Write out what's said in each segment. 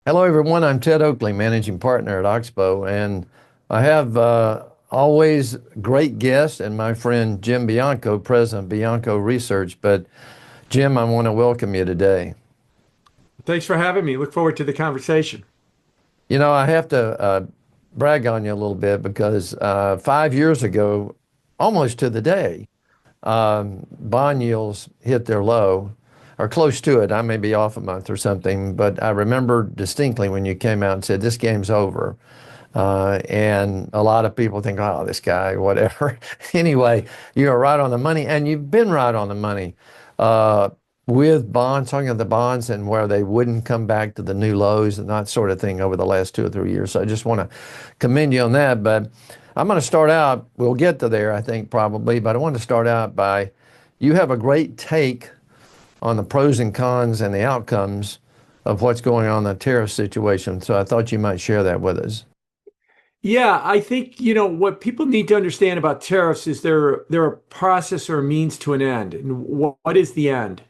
Hello, everyone. I'm Ted Oakley, managing partner at Oxbow, and I have always great guests and my friend Jim Bianco, president of Bianco Research. But Jim, I want to welcome you today. Thanks for having me. Look forward to the conversation. I have to brag on you a little bit because 5 years ago, almost to the day, bond yields hit their low or close to it. I may be off a month or something, but I remember distinctly when you came out and said, this game's over. And a lot of people think, oh, this guy, whatever. Anyway, you're right on the money, and you've been right on the money uh, with bonds, talking of the bonds and where they wouldn't come back to the new lows and that sort of thing over the last 2 or 3 years. So I just want to commend you on that. But I'm going to start out, we'll get to there, I think, probably, but I want to start out by you have a great take on the pros and cons and the outcomes of what's going on in the tariff situation. So I thought you might share that with us. Yeah, I think, what people need to understand about tariffs is they're a process or a means to an end. And what is the end?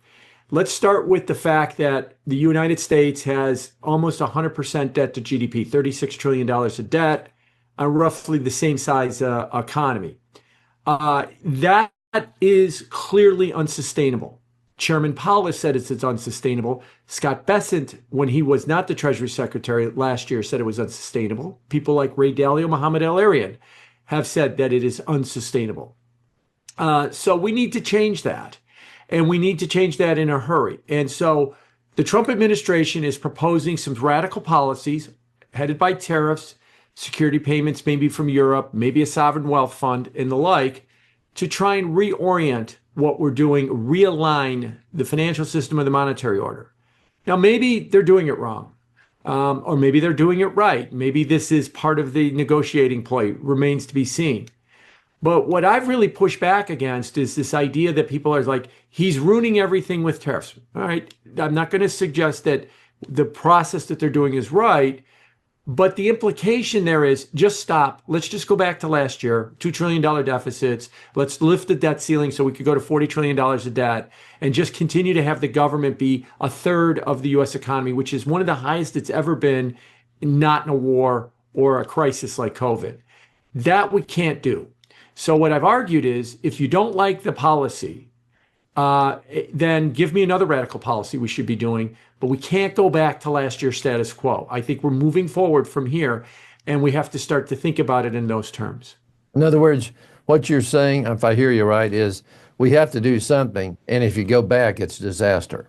Let's start with the fact that the United States has almost 100% debt to GDP, $36 trillion of debt, a roughly the same size economy. That is clearly unsustainable. Chairman Powell has said it's unsustainable. Scott Bessent, when he was not the Treasury Secretary last year, said it was unsustainable. People like Ray Dalio, Mohammed El-Arian have said that it is unsustainable. So we need to change that. And we need to change that in a hurry. And so the Trump administration is proposing some radical policies headed by tariffs, security payments, maybe from Europe, maybe a sovereign wealth fund and the like, to try and reorient what we're doing, realign the financial system of the monetary order. Now, maybe they're doing it wrong, or maybe they're doing it right. Maybe this is part of the negotiating play, remains to be seen. But what I've really pushed back against is this idea that people are like, he's ruining everything with tariffs. All right, I'm not going to suggest that the process that they're doing is right, but the implication there is just stop. Let's just go back to last year, $2 trillion deficits. Let's lift the debt ceiling so we could go to $40 trillion of debt and just continue to have the government be a third of the US economy, which is one of the highest it's ever been, not in a war or a crisis like COVID. That we can't do. So what I've argued is if you don't like the policy, then give me another radical policy we should be doing. But we can't go back to last year's status quo. I think we're moving forward from here, and we have to start to think about it in those terms. In other words, what you're saying, if I hear you right, is we have to do something. And if you go back, it's disaster.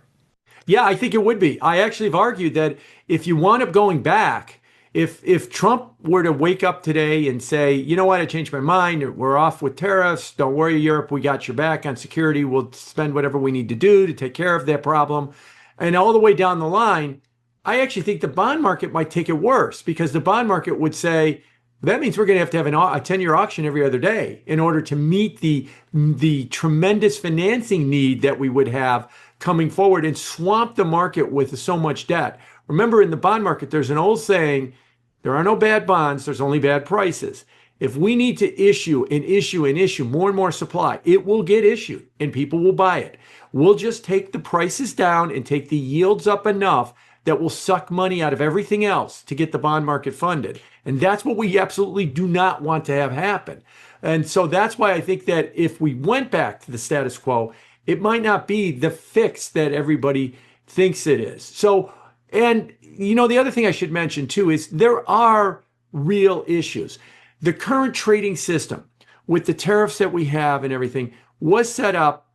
Yeah, I think it would be. I actually have argued that if you wind up going back, if Trump were to wake up today and say, you know what, I changed my mind, we're off with tariffs, don't worry, Europe, we got your back on security, we'll spend whatever we need to do to take care of that problem. And all the way down the line, I actually think the bond market might take it worse because the bond market would say, that means we're going to have a 10-year auction every other day in order to meet the tremendous financing need that we would have coming forward and swamp the market with so much debt. Remember, in the bond market, there's an old saying, there are no bad bonds, there's only bad prices. If we need to issue and issue and issue more and more supply, it will get issued and people will buy it. We'll just take the prices down and take the yields up enough that will suck money out of everything else to get the bond market funded. And that's what we absolutely do not want to have happen. And so that's why I think that if we went back to the status quo, it might not be the fix that everybody thinks it is. So, and the other thing I should mention too is there are real issues. The current trading system with the tariffs that we have and everything was set up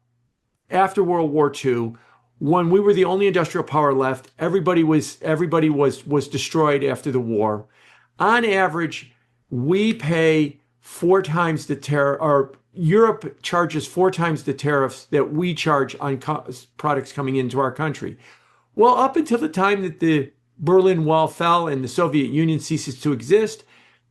after World War II, when we were the only industrial power left. Everybody was destroyed after the war. On average, we pay 4 times the tariff, or Europe charges 4 times the tariffs that we charge on products coming into our country. Well, up until the time that the Berlin Wall fell and the Soviet Union ceases to exist,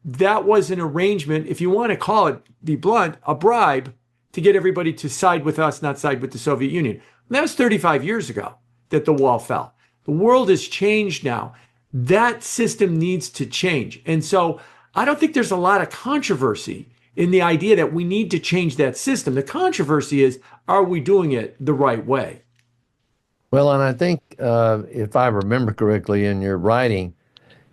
that was an arrangement, if you want to call it, be blunt, a bribe to get everybody to side with us, not side with the Soviet Union. And that was 35 years ago that the wall fell. The world has changed now. That system needs to change. And so I don't think there's a lot of controversy in the idea that we need to change that system. The controversy is, are we doing it the right way? Well, and I think if I remember correctly in your writing,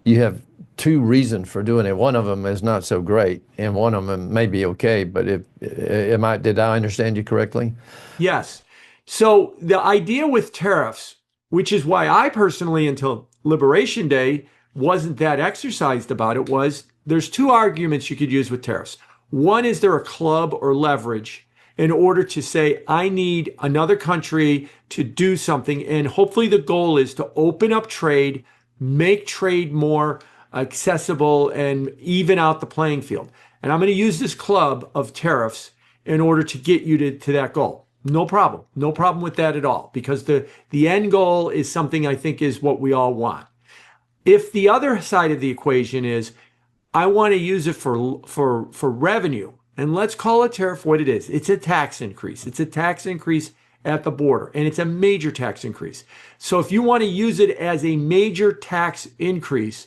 you have two reasons for doing it. One of them is not so great, and one of them may be okay. But if am I did I understand you correctly? Yes. So the idea with tariffs, which is why I personally, until Liberation Day, wasn't that exercised about it, was there's two arguments you could use with tariffs. One is there a club or leverage in order to say, I need another country to do something. And hopefully the goal is to open up trade, make trade more accessible, and even out the playing field. And I'm going to use this club of tariffs in order to get you to that goal. No problem. No problem with that at all, because the end goal is something I think is what we all want. If the other side of the equation is I want to use it for revenue, and let's call a tariff what it is. It's a tax increase. It's a tax increase at the border, and it's a major tax increase. So if you want to use it as a major tax increase,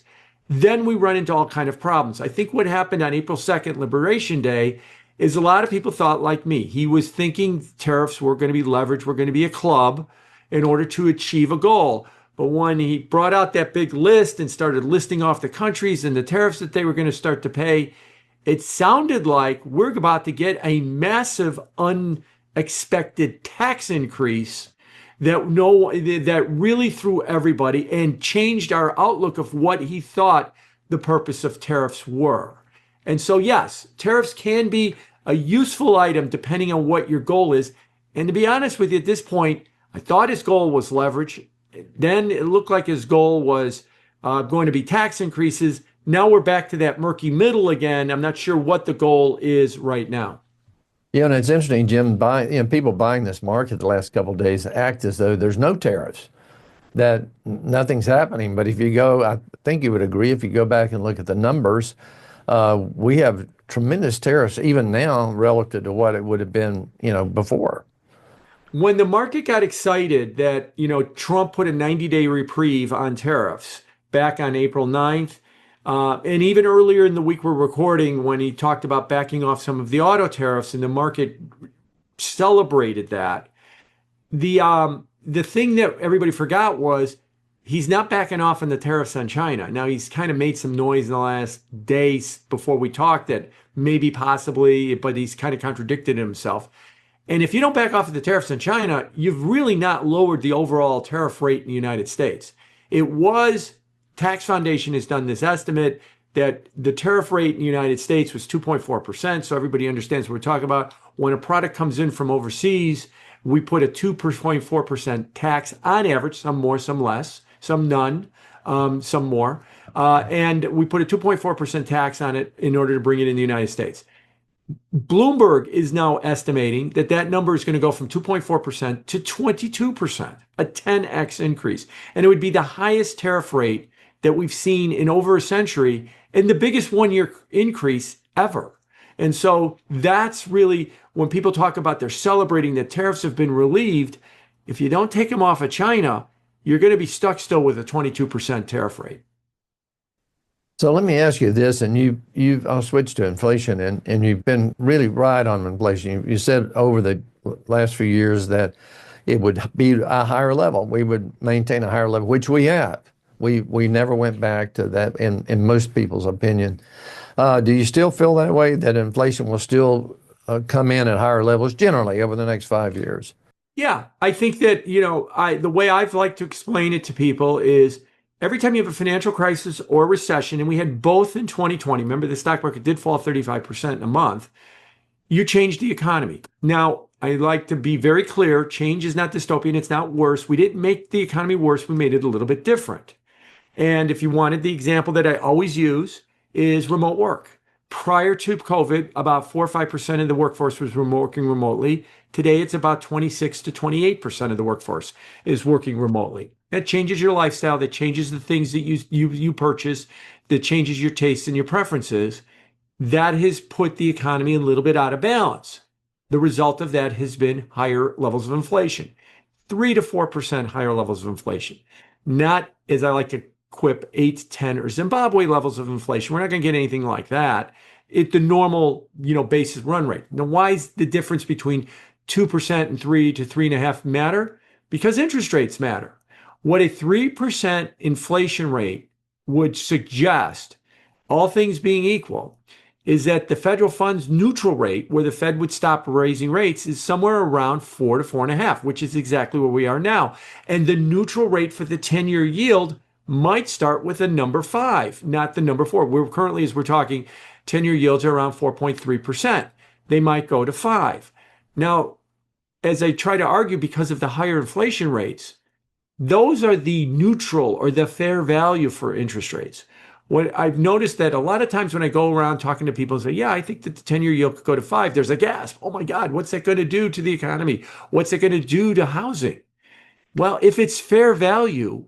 then we run into all kind of problems. I think what happened on April 2nd, Liberation Day, is a lot of people thought like me. He was thinking tariffs were going to be leverage, were going to be a club in order to achieve a goal. But when he brought out that big list and started listing off the countries and the tariffs that they were going to start to pay, it sounded like we're about to get a massive unexpected tax increase that really threw everybody and changed our outlook of what he thought the purpose of tariffs were. And so, yes, tariffs can be a useful item depending on what your goal is. And to be honest with you, at this point, I thought his goal was leverage. Then it looked like his goal was going to be tax increases. Now we're back to that murky middle again. I'm not sure what the goal is right now. Yeah, and it's interesting, Jim. People buying this market the last couple of days act as though there's no tariffs, that nothing's happening. But if you go, I think you would agree, if you go back and look at the numbers, we have tremendous tariffs even now relative to what it would have been, before. When the market got excited that, Trump put a 90-day reprieve on tariffs back on April 9th, and even earlier in the week we're recording when he talked about backing off some of the auto tariffs and the market celebrated that. The thing that everybody forgot was he's not backing off on the tariffs on China. Now he's kind of made some noise in the last days before we talked that maybe possibly, but he's kind of contradicted himself. And if you don't back off of the tariffs on China, you've really not lowered the overall tariff rate in the United States. Tax Foundation has done this estimate that the tariff rate in the United States was 2.4%. So everybody understands what we're talking about. When a product comes in from overseas, we put a 2.4% tax on average, some more, some less, some none, some more. And we put a 2.4% tax on it in order to bring it in the United States. Bloomberg is now estimating that number is going to go from 2.4% to 22%, a 10x increase. And it would be the highest tariff rate that we've seen in over a century and the biggest one-year increase ever. And so that's really when people talk about they're celebrating that tariffs have been relieved. If you don't take them off of China, you're going to be stuck still with a 22% tariff rate. So let me ask you this, and I'll switch to inflation, and you've been really right on inflation. You said over the last few years that it would be a higher level. We would maintain a higher level, which we have. We never went back to that in most people's opinion. Do you still feel that way, that inflation will still come in at higher levels generally over the next 5 years? Yeah, I think that, the way I've liked to explain it to people is every time you have a financial crisis or recession, and we had both in 2020, remember the stock market did fall 35% in a month, you change the economy. Now, I like to be very clear, change is not dystopian, it's not worse. We didn't make the economy worse, we made it a little bit different. And if you wanted, the example that I always use is remote work. Prior to COVID, about 4 or 5% of the workforce was working remotely. Today, it's about 26 to 28% of the workforce is working remotely. That changes your lifestyle, that changes the things that you purchase, that changes your tastes and your preferences. That has put the economy a little bit out of balance. The result of that has been higher levels of inflation, 3 to 4% higher levels of inflation. Not, as I like to quip, 8, 10, or Zimbabwe levels of inflation. We're not going to get anything like that. The normal, basis run rate. Now, why is the difference between 2% and 3 to 3.5 matter? because interest rates matter. What a 3% inflation rate would suggest, all things being equal, is that the federal funds neutral rate, where the Fed would stop raising rates, is somewhere around 4 to 4.5, which is exactly where we are now. And the neutral rate for the 10-year yield might start with a number 5, not the number 4. We're currently, as we're talking, 10-year yields are around 4.3%. They might go to 5. Now, as I try to argue, because of the higher inflation rates, those are the neutral or the fair value for interest rates. What I've noticed that a lot of times when I go around talking to people and say, yeah, I think that the 10-year yield could go to 5, there's a gasp. Oh my God, what's that going to do to the economy? What's it going to do to housing? Well, if it's fair value,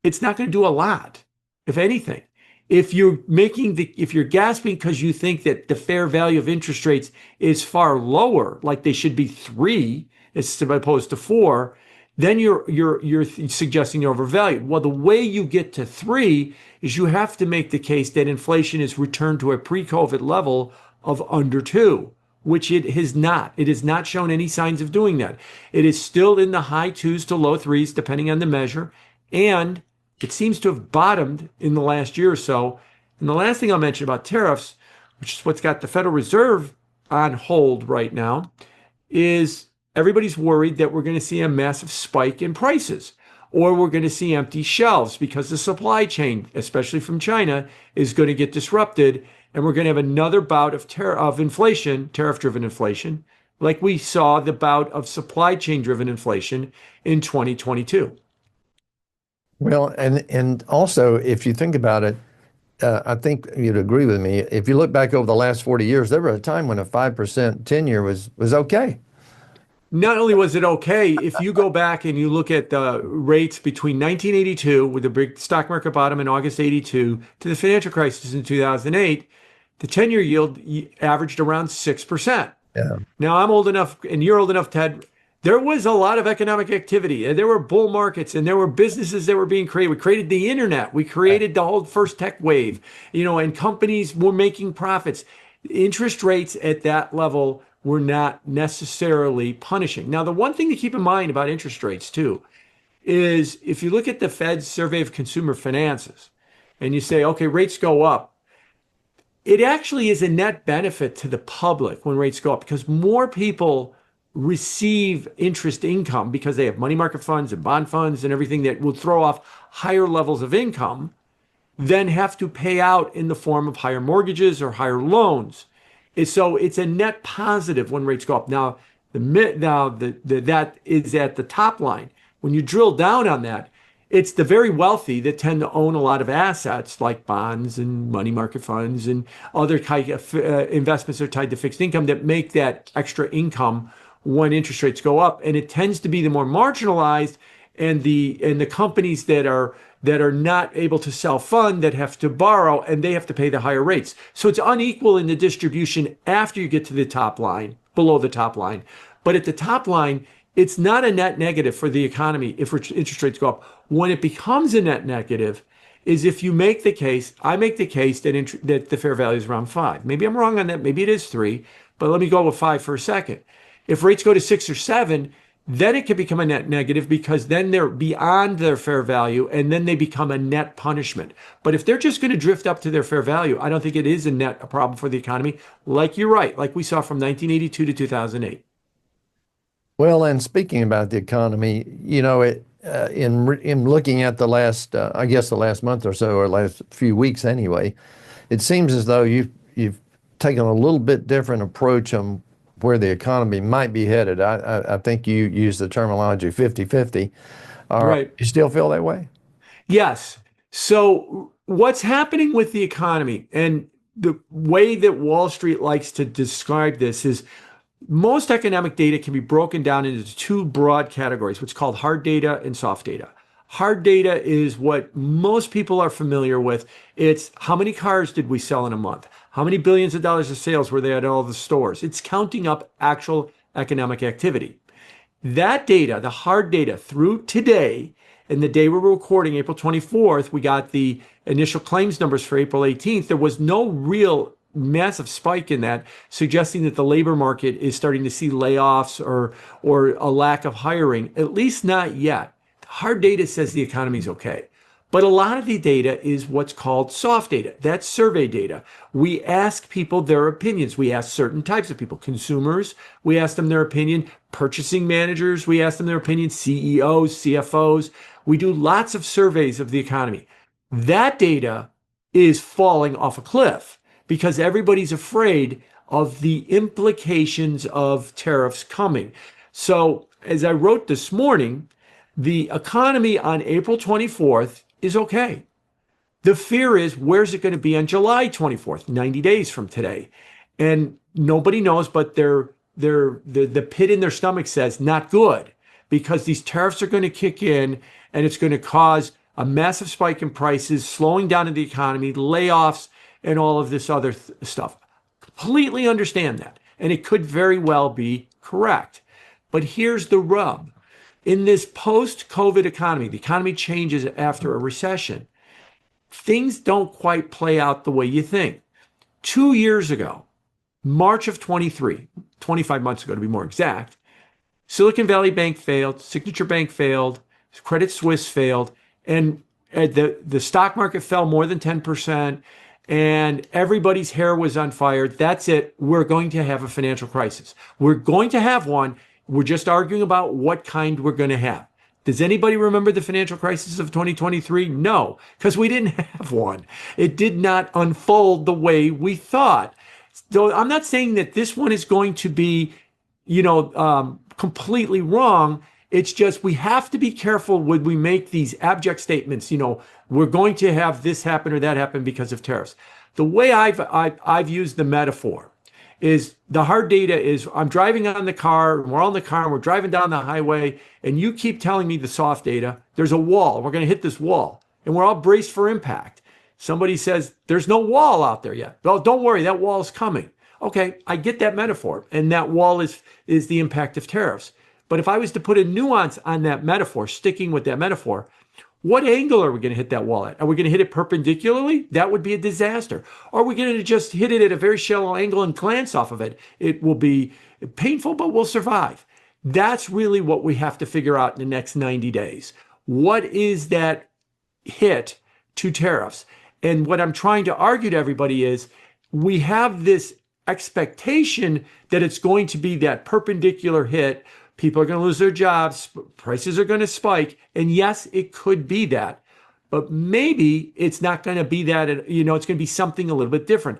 it's not going to do a lot, if anything. If you're gasping because you think that the fair value of interest rates is far lower, like they should be 3 as opposed to 4, then you're suggesting you're overvalued. Well, the way you get to 3 is you have to make the case that inflation has returned to a pre-COVID level of under 2, which it has not. It has not shown any signs of doing that. It is still in the high 2s to low 3s, depending on the measure, and it seems to have bottomed in the last year or so. And the last thing I'll mention about tariffs, which is what's got the Federal Reserve on hold right now, is everybody's worried that we're going to see a massive spike in prices, or we're going to see empty shelves because the supply chain, especially from China, is going to get disrupted, and we're going to have another bout of inflation, tariff-driven inflation, like we saw the bout of supply chain-driven inflation in 2022. Well, and also, if you think about it, I think you'd agree with me. If you look back over the last 40 years, there was a time when a 5% 10-year was okay. Not only was it okay, if you go back and you look at the rates between 1982, with the big stock market bottom in August 82, to the financial crisis in 2008, the 10-year yield averaged around 6%. Yeah. Now, I'm old enough, and you're old enough, Ted. There was a lot of economic activity, and there were bull markets, and there were businesses that were being created. We created the internet. We created the whole first tech wave, and companies were making profits. Interest rates at that level were not necessarily punishing. Now, the one thing to keep in mind about interest rates, too, is if you look at the Fed's survey of consumer finances, and you say, okay, rates go up, it actually is a net benefit to the public when rates go up, because more people receive interest income because they have money market funds and bond funds and everything that will throw off higher levels of income than have to pay out in the form of higher mortgages or higher loans. And so it's a net positive when rates go up. Now, that is at the top line. When you drill down on that, it's the very wealthy that tend to own a lot of assets like bonds and money market funds and other kind of investments that are tied to fixed income that make that extra income when interest rates go up. And it tends to be the more marginalized and the companies that are not able to self-fund, that have to borrow, and they have to pay the higher rates. So it's unequal in the distribution after you get to the top line, below the top line. But at the top line, it's not a net negative for the economy if interest rates go up. When it becomes a net negative is if you make the case, I make the case that the fair value is around 5. Maybe I'm wrong on that. Maybe it is 3, but let me go with 5 for a second. If rates go to 6 or 7, then it can become a net negative, because then they're beyond their fair value and then they become a net punishment. But if they're just going to drift up to their fair value, I don't think it is a problem for the economy. Like you're right, like we saw from 1982 to 2008. Well, and speaking about the economy, in looking at the last, I guess the last month or so, or last few weeks anyway, it seems as though you've taken a little bit different approach on where the economy might be headed. I think you used the terminology 50-50. Right. You still feel that way? Yes. So what's happening with the economy, and the way that Wall Street likes to describe this, is most economic data can be broken down into 2 broad categories, what's called hard data and soft data. Hard data is what most people are familiar with. It's how many cars did we sell in a month? How many billions of dollars of sales were there at all the stores? It's counting up actual economic activity. That data, the hard data through today, and the day we're recording, April 24th, we got the initial claims numbers for April 18th. There was no real massive spike in that, suggesting that the labor market is starting to see layoffs or a lack of hiring, at least not yet. Hard data says the economy is okay. But a lot of the data is what's called soft data. That's survey data. We ask people their opinions. We ask certain types of people, consumers, we ask them their opinion, purchasing managers, we ask them their opinion, CEOs, CFOs. We do lots of surveys of the economy. That data is falling off a cliff because everybody's afraid of the implications of tariffs coming. So, as I wrote this morning, the economy on April 24th is okay. The fear is, where's it going to be on July 24th, 90 days from today? And nobody knows, but the pit in their stomach says not good, because these tariffs are going to kick in and it's going to cause a massive spike in prices, slowing down in the economy, layoffs, and all of this other stuff. Completely understand that. And it could very well be correct. But here's the rub. In this post-COVID economy, the economy changes after a recession. Things don't quite play out the way you think. 2 years ago, March of 23, 25 months ago to be more exact, Silicon Valley Bank failed, Signature Bank failed, Credit Suisse failed, and the stock market fell more than 10%, and everybody's hair was on fire. That's it. We're going to have a financial crisis. We're going to have one. We're just arguing about what kind we're going to have. Does anybody remember the financial crisis of 2023? No, because we didn't have one. It did not unfold the way we thought. So I'm not saying that this one is going to be, completely wrong. It's just we have to be careful when we make these abject statements. We're going to have this happen or that happen because of tariffs. The way I've used the metaphor is the hard data is I'm driving on the car, and we're on the car, and we're driving down the highway, and you keep telling me the soft data, there's a wall, we're going to hit this wall, and we're all braced for impact. Somebody says, there's no wall out there yet. Well, don't worry, that wall is coming. Okay, I get that metaphor, and that wall is the impact of tariffs. But if I was to put a nuance on that metaphor, sticking with that metaphor, what angle are we going to hit that wall at? Are we going to hit it perpendicularly? That would be a disaster. Or are we going to just hit it at a very shallow angle and glance off of it? It will be painful, but we'll survive. That's really what we have to figure out in the next 90 days. What is that hit to tariffs? And what I'm trying to argue to everybody is we have this expectation that it's going to be that perpendicular hit. People are going to lose their jobs, prices are going to spike, and yes, it could be that, but maybe it's not going to be that, it's going to be something a little bit different.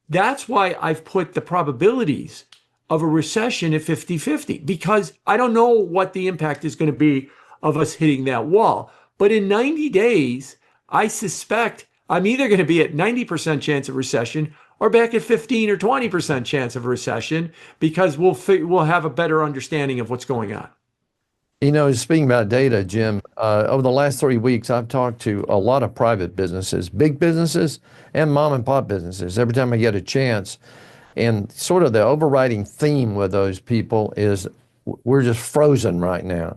That's why I've put the probabilities of a recession at 50-50, because I don't know what the impact is going to be of us hitting that wall. But in 90 days, I suspect I'm either going to be at 90% chance of recession or back at 15 or 20% chance of a recession, because we'll have a better understanding of what's going on. Speaking about data, Jim, over the last 3 weeks, I've talked to a lot of private businesses, big businesses and mom and pop businesses, every time I get a chance. And sort of the overriding theme with those people is we're just frozen right now.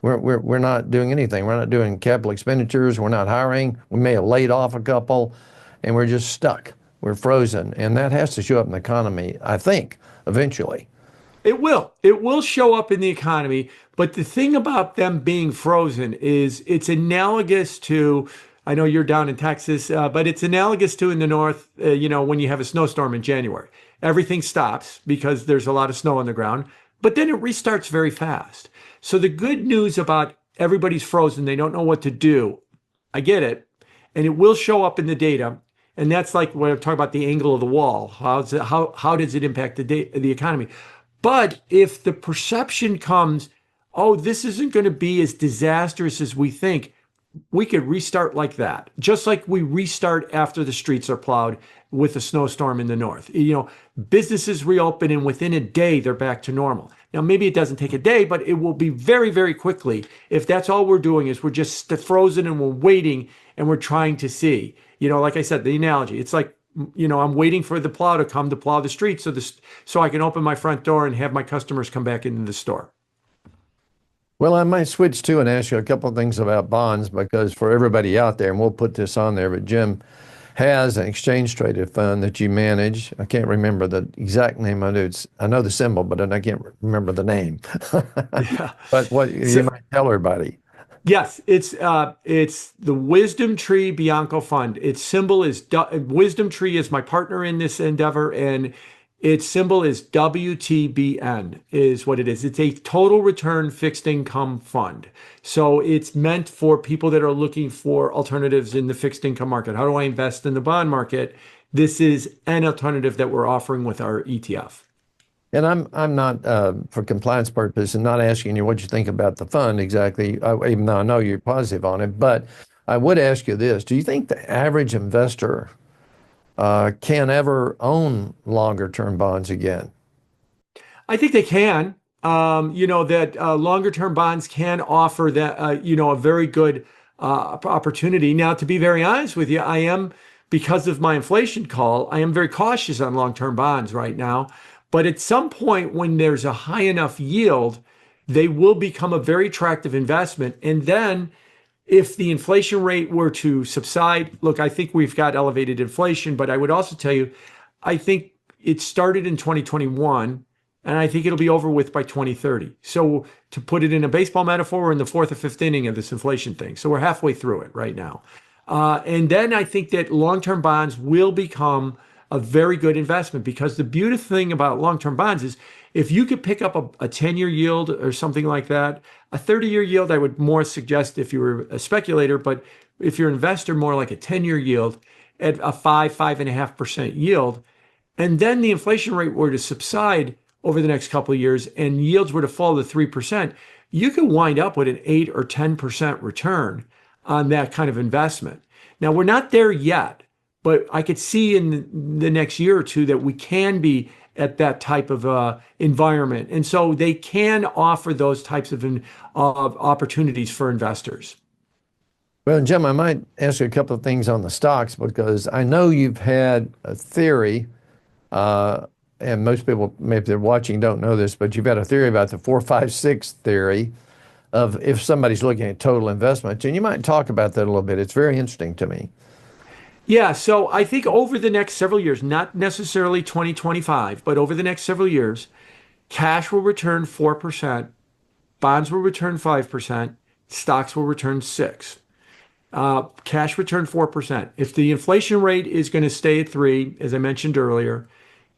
We're not doing anything. We're not doing capital expenditures. We're not hiring. We may have laid off a couple, and we're just stuck. We're frozen. And that has to show up in the economy, I think, eventually. It will. It will show up in the economy. But the thing about them being frozen is it's analogous to, I know you're down in Texas, but it's analogous to in the north, when you have a snowstorm in January. Everything stops because there's a lot of snow on the ground, but then it restarts very fast. So the good news about everybody's frozen, they don't know what to do. I get it. And it will show up in the data. And that's like when I'm talking about the angle of the wall. How does it impact the economy? But if the perception comes, oh, this isn't going to be as disastrous as we think, we could restart like that. Just like we restart after the streets are plowed with a snowstorm in the north. Businesses reopen and within a day, they're back to normal. Now, maybe it doesn't take a day, but it will be very, very quickly if that's all we're doing is we're just frozen and we're waiting and we're trying to see. Like I said, the analogy, it's like, I'm waiting for the plow to come to plow the street so I can open my front door and have my customers come back into the store. Well, I might switch to and ask you a couple of things about bonds, because for everybody out there, and we'll put this on there, but Jim, has an exchange traded fund that you manage. I can't remember the exact name of it. I know the symbol, but I can't remember the name. Yeah. But what you So might tell everybody. yes, it's the Wisdom Tree Bianco Fund. Its symbol is Wisdom Tree is my partner in this endeavor, and its symbol is WTBN is what it is. It's a total return fixed income fund. So it's meant for people that are looking for alternatives in the fixed income market. How do I invest in the bond market? This is an alternative that we're offering with our ETF. And I'm not for compliance purposes and not asking you what you think about the fund exactly, even though I know you're positive on it. But I would ask you this: do you think the average investor can ever own longer term bonds again? I think they can. That longer term bonds can offer that, a very good opportunity. Now, to be very honest with you, because of my inflation call, I am very cautious on long term bonds right now. But at some point, when there's a high enough yield, they will become a very attractive investment. And then if the inflation rate were to subside, look, I think we've got elevated inflation, but I would also tell you, I think it started in 2021, and I think it'll be over with by 2030. So to put it in a baseball metaphor, we're in the fourth or fifth inning of this inflation thing. So we're halfway through it right now. And then I think that long-term bonds will become a very good investment because the beautiful thing about long-term bonds is if you could pick up a 10-year yield or something like that, a 30-year yield, I would more suggest if you were a speculator, but if you're an investor, more like a 10-year yield at a 5.5% yield. And then the inflation rate were to subside over the next couple of years and yields were to fall to 3%, you could wind up with an 8 or 10% return on that kind of investment. Now, we're not there yet, but I could see in the next year or two that we can be at that type of environment. And so they can offer those types of opportunities for investors. Well, Jim, I might ask you a couple of things on the stocks because I know you've had a theory, and most people, maybe they're watching, don't know this, but you've had a theory about the 456 theory of if somebody's looking at total investments. And you might talk about that a little bit. It's very interesting to me. Yeah, so I think over the next several years, not necessarily 2025, but over the next several years, cash will return 4%, bonds will return 5%, stocks will return 6. Cash return 4%. If the inflation rate is going to stay at 3, as I mentioned earlier,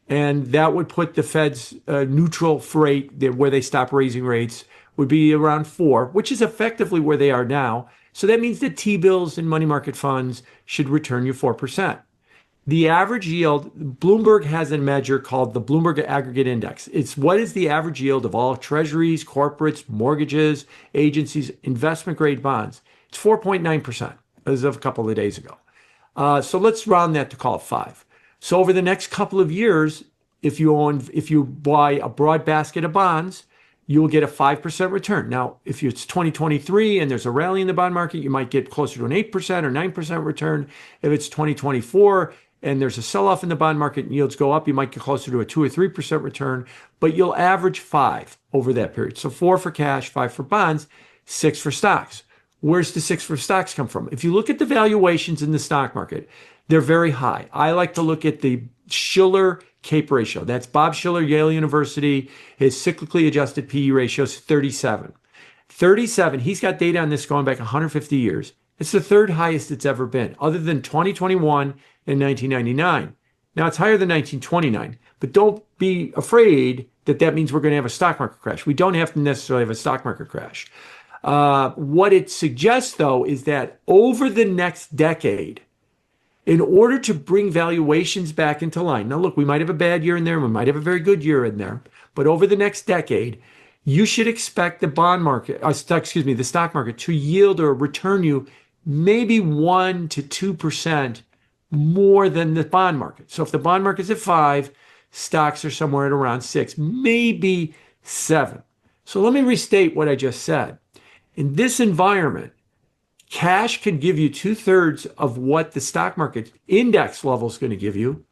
and that would put the Fed's neutral rate where they stop raising rates would be around 4, which is effectively where they are now. So that means that T-bills and money market funds should return you 4%. The average yield, Bloomberg has a measure called the Bloomberg Aggregate Index. It's what is the average yield of all treasuries, corporates, mortgages, agencies, investment grade bonds. It's 4.9% as of a couple of days ago. So let's round that to call it 5. So over the next couple of years, if you buy a broad basket of bonds, you will get a 5% return. Now, if it's 2023 and there's a rally in the bond market, you might get closer to an 8% or 9% return. If it's 2024 and there's a sell-off in the bond market and yields go up, you might get closer to a 2 or 3% return, but you'll average 5 over that period. So 4 for cash, 5 for bonds, 6 for stocks. Where's the 6 for stocks come from? If you look at the valuations in the stock market, they're very high. I like to look at the Shiller CAPE ratio. That's Bob Shiller, Yale University. His cyclically adjusted PE ratio is 37. 37, he's got data on this going back 150 years. It's the third highest it's ever been, other than 2021 and 1999. Now, it's higher than 1929, but don't be afraid that that means we're going to have a stock market crash. We don't have to necessarily have a stock market crash. What it suggests, though, is that over the next decade, in order to bring valuations back into line, now look, we might have a bad year in there, we might have a very good year in there, but over the next decade, you should expect the the stock market to yield or return you maybe 1 to 2% more than the bond market. So if the bond market's at 5, stocks are somewhere at around 6, maybe 7. So let me restate what I just said. In this environment, cash can give you 2/3 of what the stock market index level is going to give you,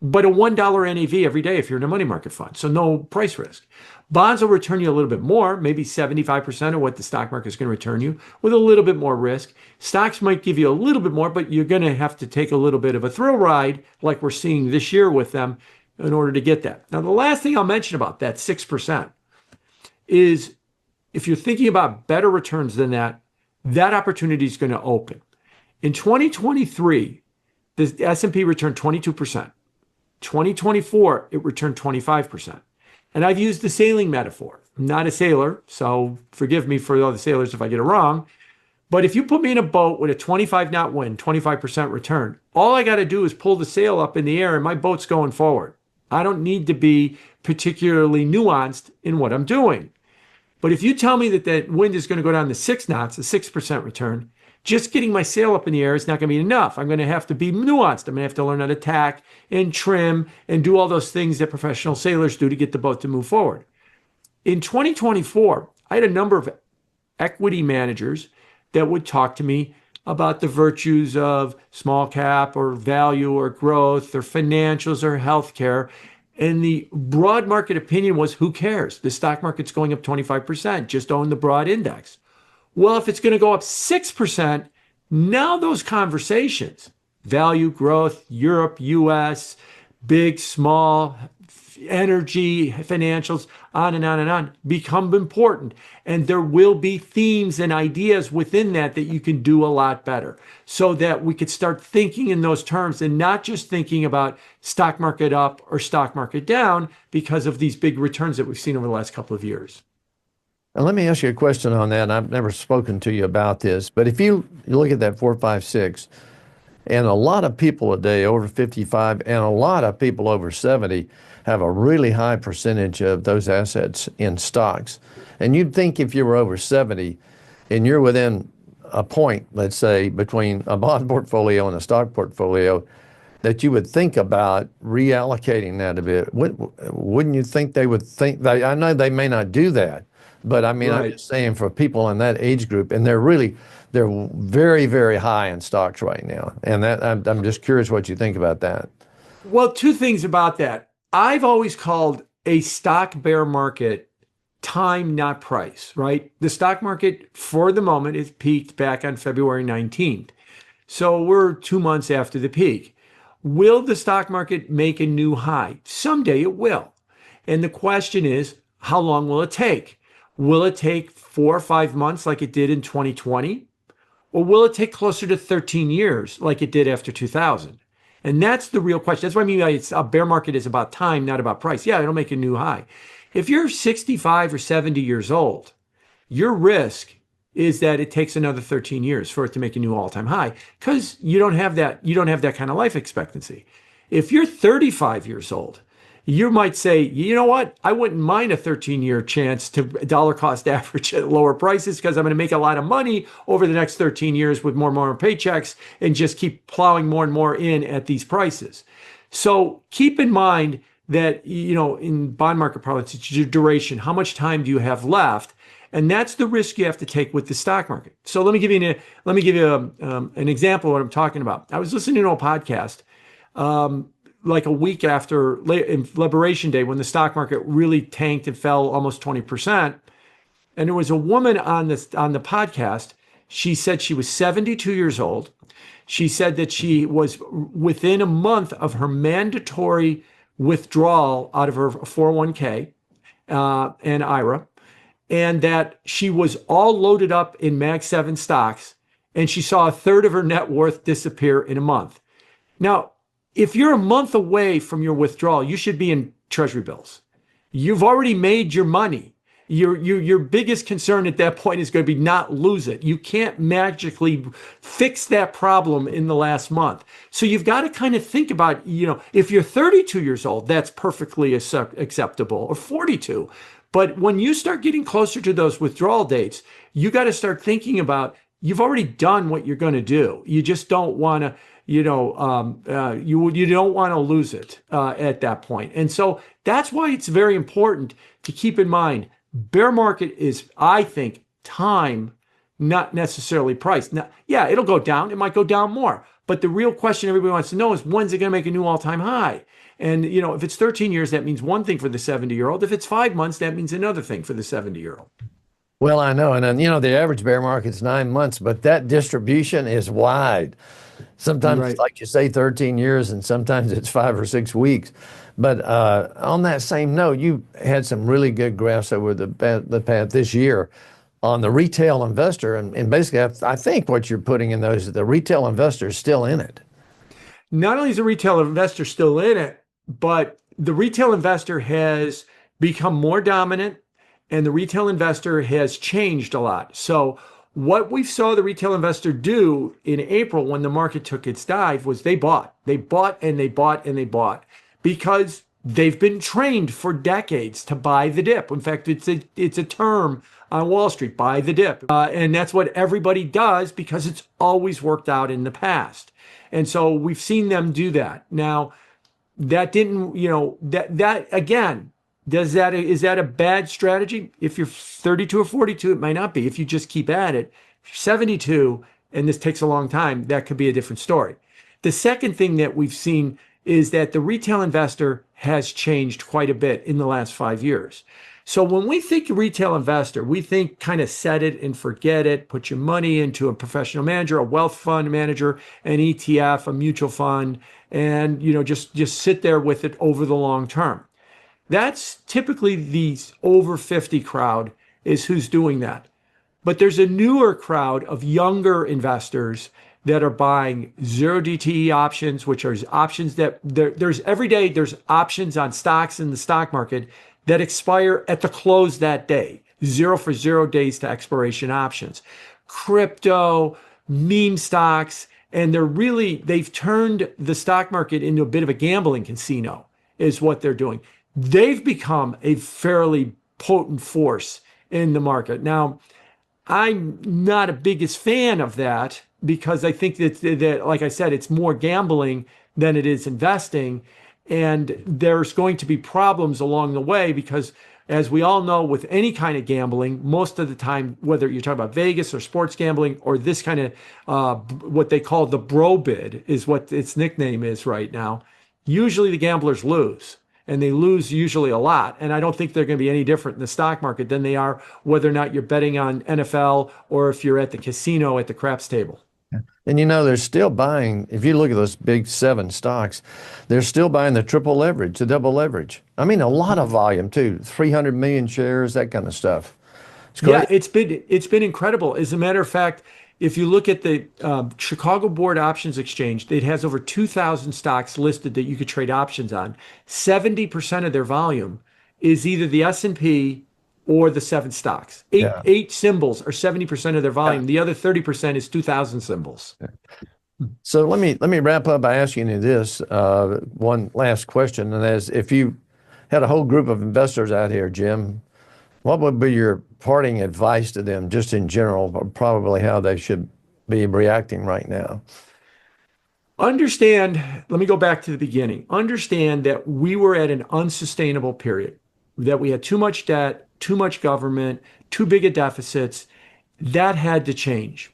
but a $1 NAV every day if you're in a money market fund. So no price risk. Bonds will return you a little bit more, maybe 75% of what the stock market is going to return you with a little bit more risk. Stocks might give you a little bit more, but you're going to have to take a little bit of a thrill ride like we're seeing this year with them in order to get that. Now, the last thing I'll mention about that 6% is if you're thinking about better returns than that, that opportunity is going to open. In 2023, the S&P returned 22%. 2024, it returned 25%. And I've used the sailing metaphor. I'm not a sailor, so forgive me for all the sailors if I get it wrong. But if you put me in a boat with a 25 knot wind, 25% return, all I got to do is pull the sail up in the air and my boat's going forward. I don't need to be particularly nuanced in what I'm doing. But if you tell me that that wind is going to go down to 6 knots, a 6% return, just getting my sail up in the air is not going to be enough. I'm going to have to be nuanced. I'm going to have to learn how to tack and trim and do all those things that professional sailors do to get the boat to move forward. In 2024, I had a number of equity managers that would talk to me about the virtues of small cap or value or growth or financials or healthcare. And the broad market opinion was, who cares? The stock market's going up 25%. Just own the broad index. Well, if it's going to go up 6%, now those conversations, value, growth, Europe, US, big, small, energy, financials, on and on and on, become important. And there will be themes and ideas within that that you can do a lot better so that we could start thinking in those terms and not just thinking about stock market up or stock market down because of these big returns that we've seen over the last couple of years. And let me ask you a question on that. And I've never spoken to you about this, but if you look at that 4, 5, 6, and a lot of people today over 55 and a lot of people over 70 have a really high percentage of those assets in stocks. And you'd think if you were over 70 and you're within a point, let's say, between a bond portfolio and a stock portfolio, that you would think about reallocating that a bit. Wouldn't you think they would think that? I know they may not do that, but I mean, right. I'm just saying for people in that age group, and they're very, very high in stocks right now. And that I'm just curious what you think about that. Well, two things about that. I've always called a stock bear market time, not price, right? The stock market for the moment is peaked back on February 19th. So we're 2 months after the peak. Will the stock market make a new high? Someday it will. And the question is, how long will it take? Will it take 4 or 5 months like it did in 2020? Or will it take closer to 13 years like it did after 2000? And that's the real question. That's what I mean by a bear market is about time, not about price. Yeah, it'll make a new high. If you're 65 or 70 years old, your risk is that it takes another 13 years for it to make a new all-time high because you don't have that kind of life expectancy. If you're 35 years old, you might say, you know what? I wouldn't mind a 13-year chance to dollar cost average at lower prices because I'm going to make a lot of money over the next 13 years with more and more paychecks and just keep plowing more and more in at these prices. So keep in mind that, in bond market parlance, it's your duration. How much time do you have left? And that's the risk you have to take with the stock market. So let me give you an example of what I'm talking about. I was listening to a podcast like a week after Liberation Day when the stock market really tanked and fell almost 20%. And there was a woman on the podcast. She said she was 72 years old. She said that she was within a month of her mandatory withdrawal out of her 401k and IRA, and that she was all loaded up in Mag 7 stocks, and she saw a third of her net worth disappear in a month. Now, if you're a month away from your withdrawal, you should be in treasury bills. You've already made your money. Your biggest concern at that point is going to be not lose it. You can't magically fix that problem in the last month. So you've got to kind of think about, if you're 32 years old, that's perfectly acceptable, or 42. But when you start getting closer to those withdrawal dates, you got to start thinking about, you've already done what you're going to do. You just don't want to, you don't want to lose it at that point. And so that's why it's very important to keep in mind, bear market is, I think, time, not necessarily price. Now, yeah, it'll go down. It might go down more. But the real question everybody wants to know is, when's it going to make a new all-time high? And, if it's 13 years, that means one thing for the 70-year-old. If it's 5 months, that means another thing for the 70-year-old. Well, I know. And then, the average bear market's 9 months, but that distribution is wide. Sometimes, Right. like you say, 13 years, and sometimes it's 5 or 6 weeks. But on that same note, you had some really good graphs over the past this year on the retail investor. And basically, I think what you're putting in those, the retail investor is still in it. Not only is the retail investor still in it, but the retail investor has become more dominant and the retail investor has changed a lot. So what we saw the retail investor do in April when the market took its dive was they bought and they bought and they bought because they've been trained for decades to buy the dip. In fact, it's a term on Wall Street, buy the dip. And that's what everybody does because it's always worked out in the past. And so we've seen them do that. Now, that didn't, that again, is that a bad strategy? If you're 32 or 42, it might not be. If you just keep at it, if you're 72 and this takes a long time, that could be a different story. The second thing that we've seen is that the retail investor has changed quite a bit in the last 5 years. So when we think retail investor, we think kind of set it and forget it, put your money into a professional manager, a wealth fund manager, an ETF, a mutual fund, and just sit there with it over the long term. That's typically the over 50 crowd is who's doing that. But there's a newer crowd of younger investors that are buying zero DTE options, which are options that there's every day there's options on stocks in the stock market that expire at the close that day. 0 for 0 days to expiration options. Crypto, meme stocks, and they've turned the stock market into a bit of a gambling casino is what they're doing. They've become a fairly potent force in the market. Now, I'm not a biggest fan of that because I think that, like I said, it's more gambling than it is investing. And there's going to be problems along the way because, as we all know, with any kind of gambling, most of the time, whether you're talking about Vegas or sports gambling or this kind of what they call the bro bid is what its nickname is right now, usually the gamblers lose. And they lose usually a lot. And I don't think they're going to be any different in the stock market than they are whether or not you're betting on NFL or if you're at the casino at the craps table. And they're still buying, if you look at those big 7 stocks, they're still buying the triple leverage, the double leverage. I mean, a lot of volume too, 300 million shares, that kind of stuff. It's great. Yeah, it's been incredible. As a matter of fact, if you look at the Chicago Board Options Exchange, it has over 2,000 stocks listed that you could trade options on. 70% of their volume is either the S&P or the 7 stocks. Eight symbols are 70% of their volume. The other 30% is 2,000 symbols. So let me wrap up by asking you this one last question, and that is, if you had a whole group of investors out here, Jim, what would be your parting advice to them, just in general, probably how they should be reacting right now? Understand, let me go back to the beginning. Understand that we were at an unsustainable period, that we had too much debt, too much government, too big of deficits. That had to change.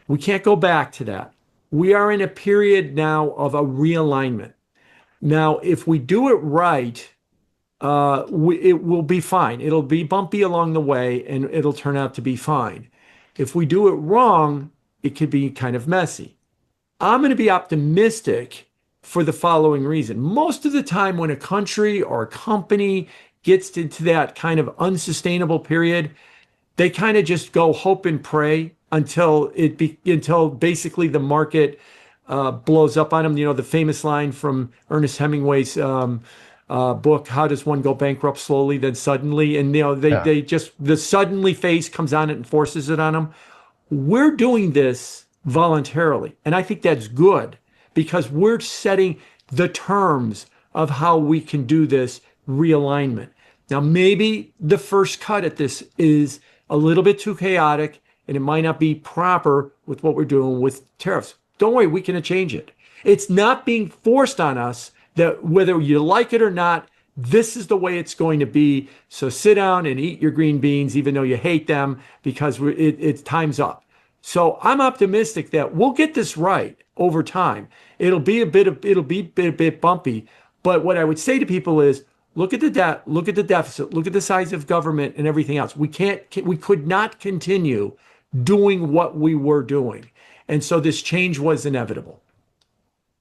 We can't go back to that. We are in a period now of a realignment. Now, if we do it right, it will be fine. It'll be bumpy along the way and it'll turn out to be fine. If we do it wrong, it could be kind of messy. I'm going to be optimistic for the following reason. Most of the time when a country or a company gets into that kind of unsustainable period, they kind of just go hope and pray until basically the market blows up on them. The famous line from Ernest Hemingway's book, How Does One Go Bankrupt Slowly Then Suddenly? And they just, the suddenly phase comes on it and forces it on them. We're doing this voluntarily, and I think that's good because we're setting the terms of how we can do this realignment. Now, maybe the first cut at this is a little bit too chaotic and it might not be proper with what we're doing with tariffs. Don't worry, we can change it. It's not being forced on us that whether you like it or not, this is the way it's going to be. So sit down and eat your green beans, even though you hate them, because it's time's up. So I'm optimistic that we'll get this right over time. It'll be a bit bumpy, but what I would say to people is look at the debt, look at the deficit, look at the size of government and everything else. We could not continue doing what we were doing. And so this change was inevitable.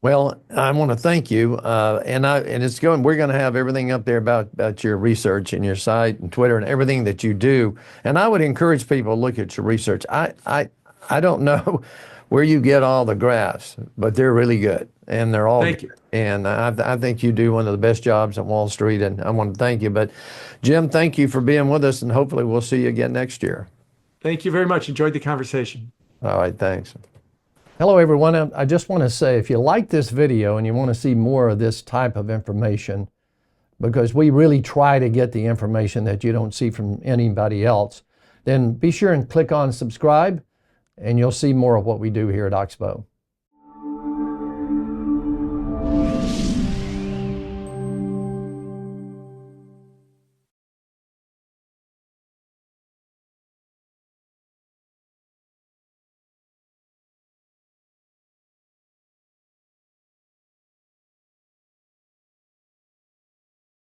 Well, I want to thank you, and it's going. We're going to have everything up there about your research and your site and Twitter and everything that you do. And I would encourage people to look at your research. I don't know where you get all the graphs, but they're really good, and they're all. Thank you. And I think you do one of the best jobs on Wall Street, and I want to thank you. But Jim, thank you for being with us, and hopefully we'll see you again next year. Thank you very much. Enjoyed the conversation. All right, thanks. Hello, everyone. I just want to say, if you like this video and you want to see more of this type of information, because we really try to get the information that you don't see from anybody else, then be sure and click on subscribe, and you'll see more of what we do here at Oxbow.